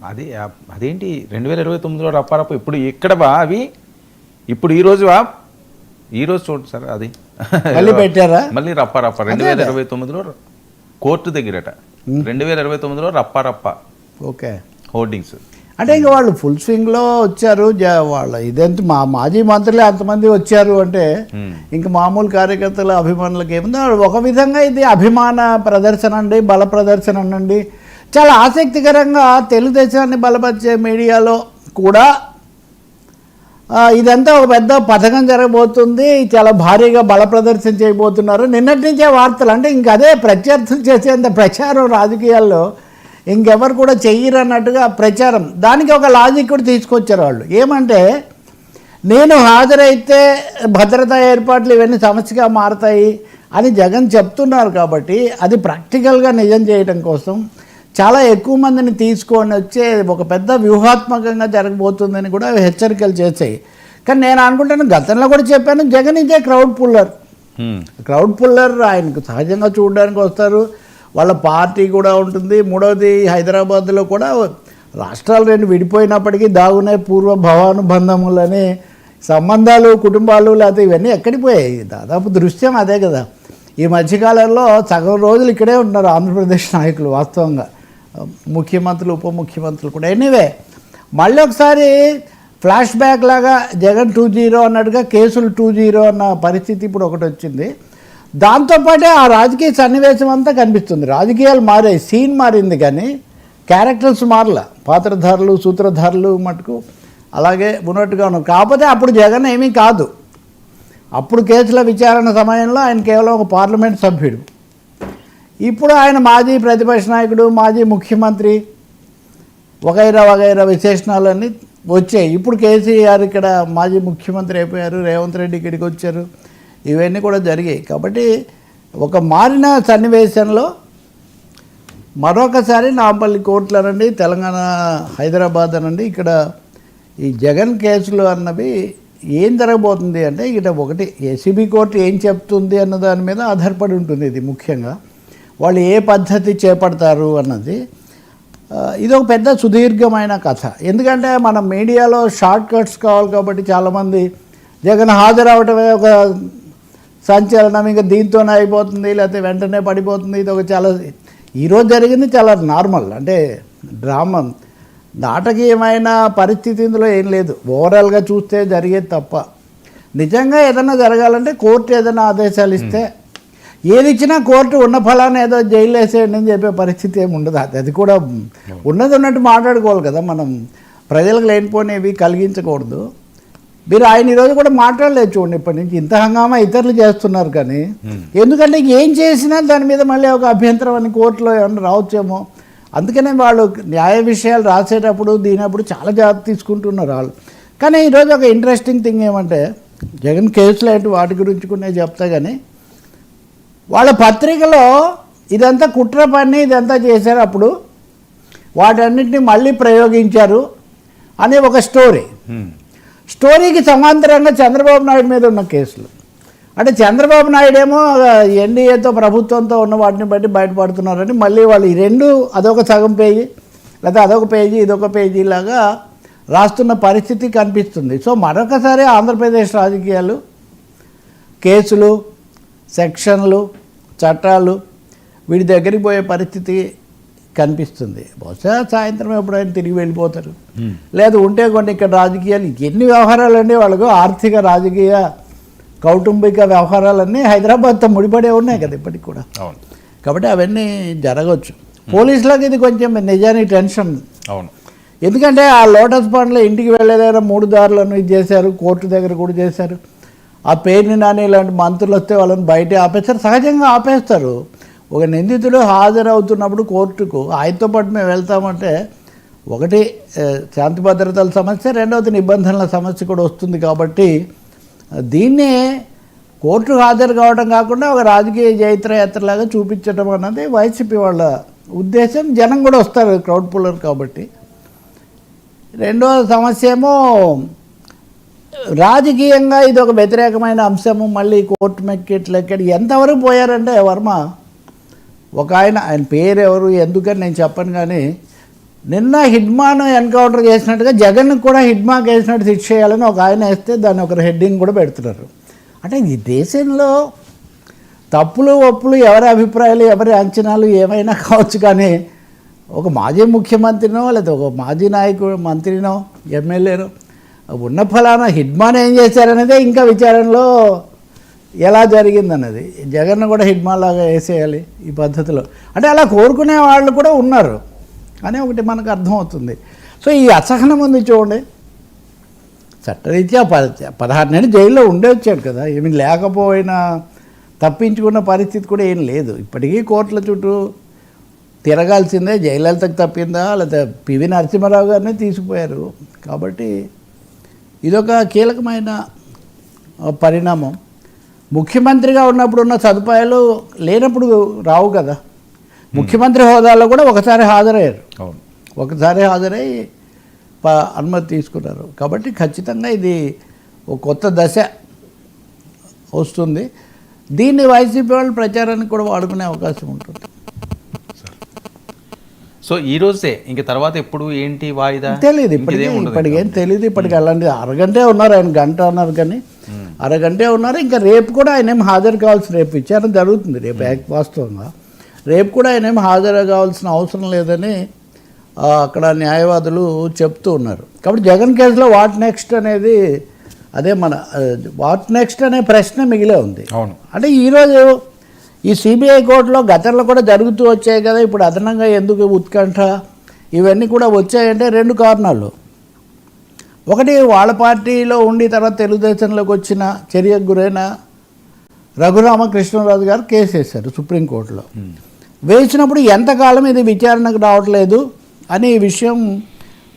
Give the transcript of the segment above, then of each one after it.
అది అదేంటి 2029లో రప్పారప్ప ఇప్పుడు ఎక్కడవా అవి ఇప్పుడు ఈ రోజు చూడండి సార్ అది మళ్ళీ పెట్టారా మళ్ళీ రప్పారప్ప 2029లో కోర్టు దగ్గరట 2029లో రప్పారప్ప ఓకే హోర్డింగ్స్ అంటే ఇంకా వాళ్ళు ఫుల్ స్వింగ్లో వచ్చారు వాళ్ళ ఇదెంత మాజీ మంత్రులే అంతమంది వచ్చారు అంటే ఇంకా మామూలు కార్యకర్తల అభిమానులకు ఏముందో ఒక విధంగా ఇది అభిమాన ప్రదర్శన అండి, బల ప్రదర్శన అనండి. చాలా ఆసక్తికరంగా తెలుగుదేశాన్ని బలపరిచే మీడియాలో కూడా ఇదంతా ఒక పెద్ద పథకం జరగబోతుంది, చాలా భారీగా బల ప్రదర్శన చేయబోతున్నారు నిన్నటి నుంచే వార్తలు. అంటే ఇంక అదే ప్రత్యర్థులు చేసేంత ప్రచారం రాజకీయాల్లో ఇంకెవరు కూడా చెయ్యరు అన్నట్టుగా ప్రచారం. దానికి ఒక లాజిక్ కూడా తీసుకొచ్చారు వాళ్ళు. ఏమంటే నేను హాజరైతే భద్రతా ఏర్పాట్లు ఇవన్నీ సమస్యగా మారతాయి అని జగన్ చెప్తున్నారు కాబట్టి అది ప్రాక్టికల్గా నిజం చేయడం కోసం చాలా ఎక్కువ మందిని తీసుకొని వచ్చే ఒక పెద్ద వ్యూహాత్మకంగా జరగబోతుందని కూడా హెచ్చరికలు చేశాయి. కానీ నేను అనుకుంటాను, గతంలో కూడా చెప్పాను, జగన్ ఇదే క్రౌడ్ పుల్లర్. ఆయనకు సహజంగా చూడడానికి వస్తారు, వాళ్ళ పార్టీ కూడా ఉంటుంది. మూడవది హైదరాబాద్లో కూడా రాష్ట్రాలు రెండు విడిపోయినప్పటికీ దాగునే పూర్వ భవానుబంధములని సంబంధాలు, కుటుంబాలు లేకపోతే ఇవన్నీ ఎక్కడికి పోయాయి? దాదాపు దృశ్యం అదే కదా. ఈ మధ్యకాలంలో సగం రోజులు ఇక్కడే ఉన్నారు ఆంధ్రప్రదేశ్ నాయకులు, వాస్తవంగా ముఖ్యమంత్రులు, ఉప ముఖ్యమంత్రులు కూడా. ఎనీవే మళ్ళీ ఒకసారి ఫ్లాష్ బ్యాక్ లాగా జగన్ 2.0 అన్నట్టుగా కేసులు 2.0 అన్న పరిస్థితి ఇప్పుడు ఒకటి వచ్చింది. దాంతోపాటే ఆ రాజకీయ సన్నివేశం అంతా కనిపిస్తుంది. రాజకీయాలు మారాయి, సీన్ మారింది కానీ క్యారెక్టర్స్ మారల. పాత్రధారులు, సూత్రధారులు మటుకు అలాగే ఉన్నట్టుగా ఉన్నారు. కాకపోతే అప్పుడు జగన్ ఏమీ కాదు. అప్పుడు కేసుల విచారణ సమయంలో ఆయన కేవలం ఒక పార్లమెంట్ సభ్యుడు. ఇప్పుడు ఆయన మాజీ ప్రతిపక్ష నాయకుడు, మాజీ ముఖ్యమంత్రి, వగైరా విశేషణాలన్నీ వచ్చాయి. ఇప్పుడు కేసీఆర్ ఇక్కడ మాజీ ముఖ్యమంత్రి అయిపోయారు, రేవంత్ రెడ్డి ఇక్కడికి వచ్చారు, ఇవన్నీ కూడా జరిగాయి. కాబట్టి ఒక మారిన సన్నివేశంలో మరొకసారి నాంపల్లి కోర్టులు అనండి, తెలంగాణ హైదరాబాద్ అనండి, ఇక్కడ ఈ జగన్ కేసులు అన్నవి ఏం జరగబోతుంది అంటే ఇక్కడ ఒకటి ఏసీబీ కోర్టు ఏం చెప్తుంది అన్న దాని మీద ఆధారపడి ఉంటుంది. ఇది ముఖ్యంగా వాళ్ళు ఏ పద్ధతి చేపడతారు అన్నది. ఇది ఒక పెద్ద సుదీర్ఘమైన కథ. ఎందుకంటే మన మీడియాలో షార్ట్ కట్స్ కావాలి కాబట్టి చాలామంది జగన్ హాజరవటమే ఒక సంచలనం, ఇంకా దీంతోనే అయిపోతుంది లేకపోతే వెంటనే పడిపోతుంది. ఇది ఒక చాలా ఈరోజు జరిగింది చాలా నార్మల్, అంటే డ్రామా, నాటకీయమైన పరిస్థితి ఇందులో ఏం లేదు. ఓవరాల్గా చూస్తే జరిగేది తప్ప. నిజంగా ఏదైనా జరగాలంటే కోర్టు ఏదైనా ఆదేశాలు ఇస్తే ఏది ఇచ్చినా కోర్టు ఉన్న ఫలాన్ని ఏదో జైలు వేసేయండి అని చెప్పే పరిస్థితి ఏమి ఉండదు. అది కూడా ఉన్నట్టు మాట్లాడుకోవాలి కదా మనం. ప్రజలకు లేనిపోయినవి కలిగించకూడదు. మీరు ఆయన ఈరోజు కూడా మాట్లాడలేదు చూడండి, ఇప్పటి నుంచి ఇంత హంగామా ఇతరులు చేస్తున్నారు. కానీ ఎందుకంటే ఏం చేసినా దాని మీద మళ్ళీ ఒక అభ్యంతరం అని కోర్టులో ఏమన్నా రావచ్చేమో. అందుకనే వాళ్ళు న్యాయ విషయాలు రాసేటప్పుడు దీనప్పుడు చాలా జాగ్రత్త తీసుకుంటున్నారు వాళ్ళు. కానీ ఈరోజు ఒక ఇంట్రెస్టింగ్ థింగ్ ఏమంటే జగన్ కేసులు ఏంటి వాటి గురించి కూడా నేను చెప్తా. కానీ వాళ్ళ పత్రికలో ఇదంతా కుట్ర పని ఇదంతా చేశారు, అప్పుడు వాటన్నిటిని మళ్ళీ ప్రయోగించారు అనే ఒక స్టోరీకి సమాంతరంగా చంద్రబాబు నాయుడు మీద ఉన్న కేసులు. అంటే చంద్రబాబు నాయుడు ఏమో ఎన్డీఏతో ప్రభుత్వంతో ఉన్న వాటిని బట్టి బయటపడుతున్నారని మళ్ళీ వాళ్ళు ఈ రెండు అదొక సగం పేజీ లేదా అదొక పేజీ ఇదొక పేజీ లాగా రాస్తున్న పరిస్థితి కనిపిస్తుంది. సో మరొకసారి ఆంధ్రప్రదేశ్ రాజకీయాలు, కేసులు, సెక్షన్లు, చట్టాలు వీడి దగ్గరికి పోయే పరిస్థితి కనిపిస్తుంది. బహుశా సాయంత్రం ఎప్పుడైనా తిరిగి వెళ్ళిపోతారు, లేదు ఉంటే కొన్ని ఇక్కడ రాజకీయాలు ఎన్ని వ్యవహారాలు అండి వాళ్ళకు, ఆర్థిక రాజకీయ కౌటుంబిక వ్యవహారాలన్నీ హైదరాబాద్తో ముడిపడే ఉన్నాయి కదా ఇప్పటికి కూడా. కాబట్టి అవన్నీ జరగవచ్చు. పోలీసులకు ఇది కొంచెం నిజానికి టెన్షన్. ఎందుకంటే ఆ లోటస్ పాండ్లో ఇంటికి వెళ్ళేదైనా 3 దారులను ఇది చేశారు, కోర్టు దగ్గర కూడా చేశారు. ఆ పేరుని నాని ఇలాంటి మంత్రులు వస్తే వాళ్ళని బయట ఆపేస్తారు, సహజంగా ఆపేస్తారు. ఒక నిందితుడు హాజరవుతున్నప్పుడు కోర్టుకు ఆయనతో పాటు మేము వెళ్తామంటే ఒకటి శాంతి భద్రతల సమస్య, రెండవది నిబంధనల సమస్య కూడా వస్తుంది. కాబట్టి దీన్ని కోర్టు హాజరు కావడం కాకుండా ఒక రాజకీయ జైత్రయాత్రలాగా చూపించడం అన్నది వైసీపీ వాళ్ళ ఉద్దేశం. జనం కూడా వస్తారు, క్రౌడ్ పుల్లర్ కాబట్టి. రెండో సమస్య ఏమో రాజకీయంగా ఇది ఒక వ్యతిరేకమైన అంశము. మళ్ళీ కోర్టు మెక్కెట్లెక్కడి ఎంతవరకు పోయారంటే వర్మ ఒక ఆయన పేరు ఎవరు ఎందుకని నేను చెప్పను, కానీ నిన్న హిడ్మాను ఎన్కౌంటర్ చేసినట్టుగా జగన్ కూడా హిడ్మాకి వేసినట్టు శిక్ష చేయాలని ఒక ఆయన వేస్తే దాన్ని ఒకరు హెడ్డింగ్ కూడా పెడుతున్నారు. అంటే ఈ దేశంలో తప్పులు ఒప్పులు ఎవరి అభిప్రాయాలు ఎవరి అంచనాలు ఏమైనా కావచ్చు, కానీ ఒక మాజీ ముఖ్యమంత్రినో లేదా ఒక మాజీ నాయకుడు మంత్రినో ఎమ్మెల్యేనో ఉన్న ఫలానా హిడ్మాన్ ఏం చేశారనేదే ఇంకా విచారణలో ఎలా జరిగిందన్నది. జగన్ కూడా హిడ్మాన్ లాగా వేసేయాలి ఈ పద్ధతిలో అంటే అలా కోరుకునే వాళ్ళు కూడా ఉన్నారు అని ఒకటి మనకు అర్థమవుతుంది. సో ఈ అసహనం ఉంది చూడండి. చట్టరీత్యా 16 నెలలు జైల్లో ఉండే వచ్చాడు కదా, ఏమి లేకపోయినా తప్పించుకున్న పరిస్థితి కూడా ఏం లేదు. ఇప్పటికీ కోర్టుల చుట్టూ తిరగాల్సిందే. జయలలితకు తప్పిందా లేదా పివి నరసింహారావు గారిని తీసుకుపోయారు. కాబట్టి ఇదొక కీలకమైన పరిణామం. ముఖ్యమంత్రిగా ఉన్నప్పుడు ఉన్న సదుపాయాలు లేనప్పుడు రావు కదా. ముఖ్యమంత్రి హోదాలో కూడా ఒకసారి హాజరయ్యారు, ఒకసారి హాజరై అనుమతి తీసుకున్నారు. కాబట్టి ఖచ్చితంగా ఇది ఒక కొత్త దశ వస్తుంది. దీన్ని వైసీపీ వాళ్ళు ప్రచారానికి కూడా వాడుకునే అవకాశం ఉంటుంది. సో ఈ రోజే ఇంక తర్వాత ఎప్పుడు ఏంటి వాయిదా తెలియదు, ఇప్పటికేం తెలియదు. ఇప్పటికి అలాంటి అరగంటే ఉన్నారు, ఆయన గంట అన్నారు కానీ అరగంటే ఉన్నారు. ఇంకా రేపు కూడా ఆయన ఏం హాజరు కావాల్సిన, రేపు విచారణ జరుగుతుంది రేపు వాస్తవంగా. రేపు కూడా ఆయన ఏం హాజరు కావాల్సిన అవసరం లేదని అక్కడ న్యాయవాదులు చెప్తూ ఉన్నారు. కాబట్టి జగన్ కేసులో వాట్ నెక్స్ట్ అనేది అదే మన వాట్ నెక్స్ట్ అనే ప్రశ్న మిగిలే ఉంది. అవును, అంటే ఈరోజు ఈ సిబిఐ కోర్టులో గతంలో కూడా జరుగుతూ వచ్చాయి కదా, ఇప్పుడు అదనంగా ఎందుకు ఉత్కంఠ ఇవన్నీ కూడా వచ్చాయంటే 2 కారణాలు. ఒకటి, వాళ్ళ పార్టీలో ఉండి తర్వాత తెలుగుదేశంలోకి వచ్చిన చర్యకు గురైన రఘురామకృష్ణరాజు గారు కేసు వేశారు సుప్రీంకోర్టులో. వేసినప్పుడు ఎంతకాలం ఇది విచారణకు రావట్లేదు అని ఈ విషయం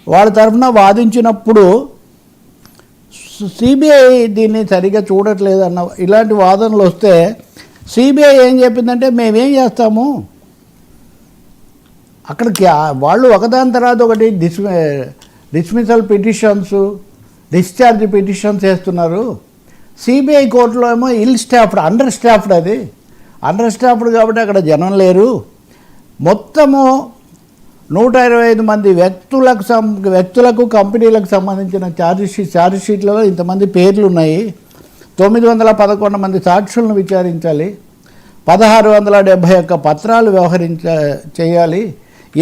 వాళ్ళ తరఫున వాదించినప్పుడు సిబిఐ దీన్ని సరిగా చూడట్లేదు అన్న ఇలాంటి వాదనలు వస్తే సిబిఐ ఏం చెప్పిందంటే మేమేం చేస్తాము, అక్కడికి వాళ్ళు ఒకదాని తర్వాత ఒకటి డిస్మిసల్ పిటిషన్స్, డిశ్చార్జ్ పిటిషన్స్ వేస్తున్నారు. సిబిఐ కోర్టులో ఏమో అండర్ స్టాఫ్డ్, అది అండర్ స్టాఫ్డ్ కాబట్టి అక్కడ జనం లేరు. మొత్తము 125 మంది వ్యక్తులకు కంపెనీలకు సంబంధించిన ఛార్జ్ షీట్లలో ఇంతమంది పేర్లు ఉన్నాయి. 911 మంది సాక్షులను విచారించాలి, 1671 పత్రాలు చేయాలి,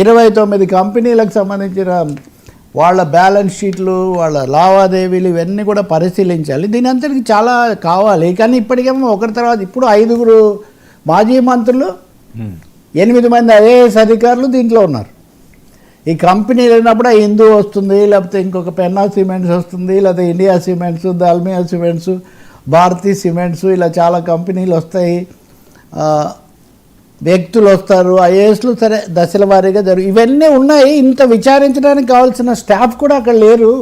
29 కంపెనీలకు సంబంధించిన వాళ్ళ బ్యాలెన్స్ షీట్లు, వాళ్ళ లావాదేవీలు ఇవన్నీ కూడా పరిశీలించాలి. దీని అంతటికి చాలా కావాలి. కానీ ఇప్పటికేమో ఒకరి తర్వాత ఇప్పుడు 5 మాజీ మంత్రులు, 8 మంది ఐఏఎస్ అధికారులు దీంట్లో ఉన్నారు. ఈ కంపెనీ లేనప్పుడు హిందూ వస్తుంది, లేకపోతే ఇంకొక పెన్నా సిమెంట్స్ వస్తుంది, లేకపోతే India cements, Dalmia cements, Bharathi cements, ఇలా చాలా కంపెనీలు వస్తాయి, వ్యక్తులు వస్తారు, ఐఏఎస్లు సరే దశల వారీగా ఇవన్నీ ఉన్నాయి. ఇంత విచారించడానికి కావాల్సిన స్టాఫ్ కూడా అక్కడ లేరు.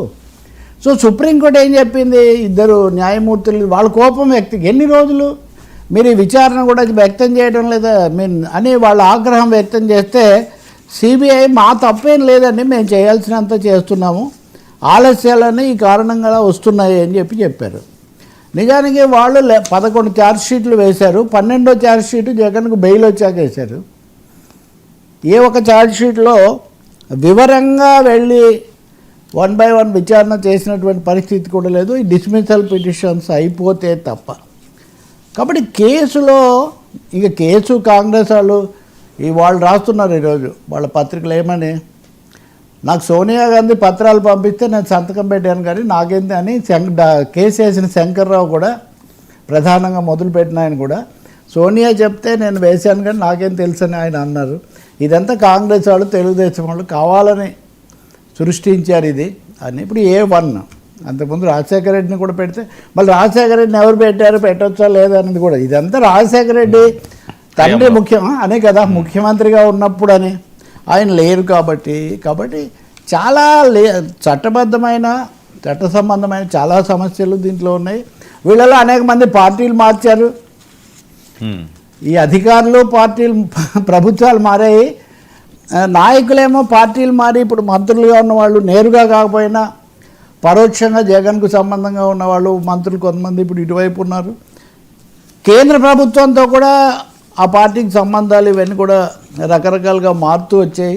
సో సుప్రీంకోర్టు ఏం చెప్పింది, 2 న్యాయమూర్తులు వాళ్ళ కోపం ఎన్ని రోజులు మీరు ఈ విచారణ కూడా వ్యక్తం చేయడం లేదా అని వాళ్ళ ఆగ్రహం వ్యక్తం చేస్తే సిబిఐ మా తప్పేం లేదండి, మేము చేయాల్సినంత చేస్తున్నాము, ఆలస్యాలని ఈ కారణంగా వస్తున్నాయి అని చెప్పారు. నిజానికి వాళ్ళు 11 ఛార్జ్ షీట్లు వేశారు. 12వ ఛార్జ్ షీటు జగన్కు బెయిల్ వచ్చాక వేశారు. ఏ ఒక ఛార్జ్ షీట్లో వివరంగా వెళ్ళి 1 by 1 విచారణ చేసినటువంటి పరిస్థితి కూడా లేదు, ఈ డిస్మిసల్ పిటిషన్స్ అయిపోతే తప్ప. కాబట్టి కేసులో కేసు కాంగ్రెస్ వాళ్ళు రాస్తున్నారు ఈరోజు వాళ్ళ పత్రికలు ఏమని, నాకు సోనియా గాంధీ పత్రాలు పంపిస్తే నేను సంతకం పెట్టాను కానీ నాకేంది అని కేసు వేసిన శంకర్రావు కూడా ప్రధానంగా మొదలుపెట్టిన ఆయన కూడా సోనియా చెప్తే నేను వేశాను కానీ నాకేం తెలుసు అని ఆయన అన్నారు. ఇదంతా కాంగ్రెస్ వాళ్ళు తెలుగుదేశం వాళ్ళు కావాలని సృష్టించారు ఇది అని. ఇప్పుడు A1 అంతకుముందు రాజశేఖర రెడ్డిని కూడా పెడితే మళ్ళీ రాజశేఖర రెడ్డిని ఎవరు పెట్టారు, పెట్టొచ్చా లేదా అనేది కూడా ఇదంతా రాజశేఖర రెడ్డి తండ్రి అనే కదా ముఖ్యమంత్రిగా ఉన్నప్పుడు అని. ఆయన లేరు కాబట్టి చాలా చట్ట సంబంధమైన చాలా సమస్యలు దీంట్లో ఉన్నాయి. వీళ్ళలో అనేక మంది పార్టీలు మార్చారు. ఈ అధికారులు ప్రభుత్వాలు మారాయి, నాయకులేమో పార్టీలు మారి ఇప్పుడు మంత్రులుగా ఉన్నవాళ్ళు నేరుగా కాకపోయినా పరోక్షంగా జగన్కు సంబంధంగా ఉన్నవాళ్ళు మంత్రులు కొంతమంది ఇప్పుడు ఇటువైపు ఉన్నారు. కేంద్ర ప్రభుత్వంతో కూడా ఆ పార్టీకి సంబంధాలు ఇవన్నీ కూడా రకరకాలుగా మారుతూ వచ్చాయి.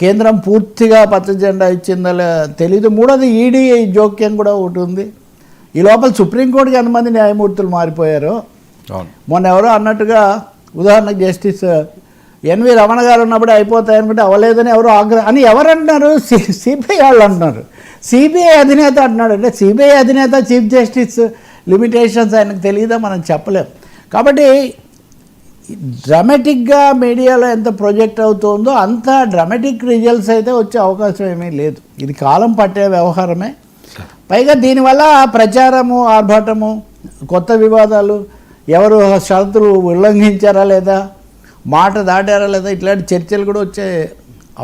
కేంద్రం పూర్తిగా పచ్చ జెండా ఇచ్చిందో తెలీదు. మూడోది ఈడీ జోక్యం కూడా ఒకటి ఉంది. ఈ లోపల సుప్రీంకోర్టుకి ఎంతమంది న్యాయమూర్తులు మారిపోయారు. అవును. మొన్న ఎవరో అన్నట్టుగా ఉదాహరణకు జస్టిస్ ఎన్వి రమణ గారు ఉన్నప్పుడు అయిపోతాయి అనుకుంటే అవ్వలేదని ఎవరు అని ఎవరు అంటున్నారు? సిబిఐ వాళ్ళు అంటున్నారు. సిబిఐ అధినేత అంటున్నాడు. అంటే సిబిఐ అధినేత చీఫ్ జస్టిస్ లిమిటేషన్స్ ఆయనకు తెలియదా మనం చెప్పలేం. కాబట్టి డ్రామాటిక్గా మీడియాలో ఎంత ప్రొజెక్ట్ అవుతుందో అంత డ్రామాటిక్ రిజల్ట్స్ అయితే వచ్చే అవకాశం ఏమీ లేదు. ఇది కాలం పట్టే వ్యవహారమే. పైగా దీనివల్ల ప్రచారము, ఆర్భాటము, కొత్త వివాదాలు, ఎవరు షరతులు ఉల్లంఘించారా లేదా, మాట దాటారా లేదా, ఇట్లాంటి చర్చలు కూడా వచ్చే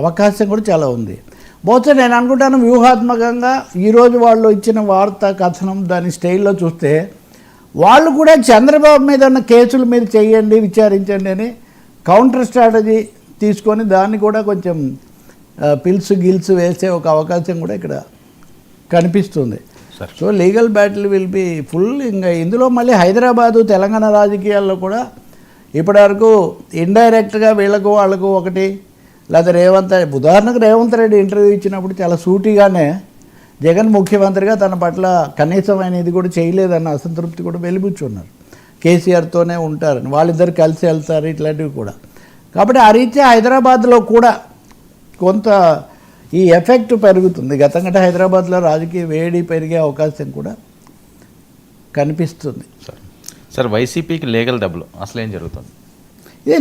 అవకాశం కూడా చాలా ఉంది. బహుశా నేను అనుకుంటాను వ్యూహాత్మకంగా ఈరోజు వాళ్ళు ఇచ్చిన వార్తా కథనం దాని స్టైల్లో చూస్తే వాళ్ళు కూడా చంద్రబాబు మీద ఉన్న కేసులు మీరు చేయండి, విచారించండి అని కౌంటర్ స్ట్రాటజీ తీసుకొని దాన్ని కూడా కొంచెం పిల్సు గిల్సు వేసే ఒక అవకాశం కూడా ఇక్కడ కనిపిస్తుంది. So legal battle will be full. ఇంకా ఇందులో మళ్ళీ హైదరాబాదు, తెలంగాణ రాజకీయాల్లో కూడా ఇప్పటివరకు ఇండైరెక్ట్గా వీళ్ళకు వాళ్ళకు ఒకటి, లేదా ఉదాహరణకు రేవంత్ రెడ్డి ఇంటర్వ్యూ ఇచ్చినప్పుడు చాలా సూటిగానే జగన్ ముఖ్యమంత్రిగా తన పట్ల కనీసం ఆయన ఇది కూడా చేయలేదన్న అసంతృప్తి కూడా వెలిబుచ్చున్నారు. కేసీఆర్తోనే ఉంటారని, వాళ్ళిద్దరు కలిసి వెళ్తారు, ఇట్లాంటివి కూడా. కాబట్టి ఆ రీత్యా హైదరాబాద్లో కూడా కొంత ఈ ఎఫెక్ట్ పెరుగుతుంది. గతం కంటే హైదరాబాద్లో రాజకీయ వేడి పెరిగే అవకాశం కూడా కనిపిస్తుంది. సార్ వైసీపీకి లీగల్ డబ్బులు అసలు ఏం జరుగుతుంది? ఇదే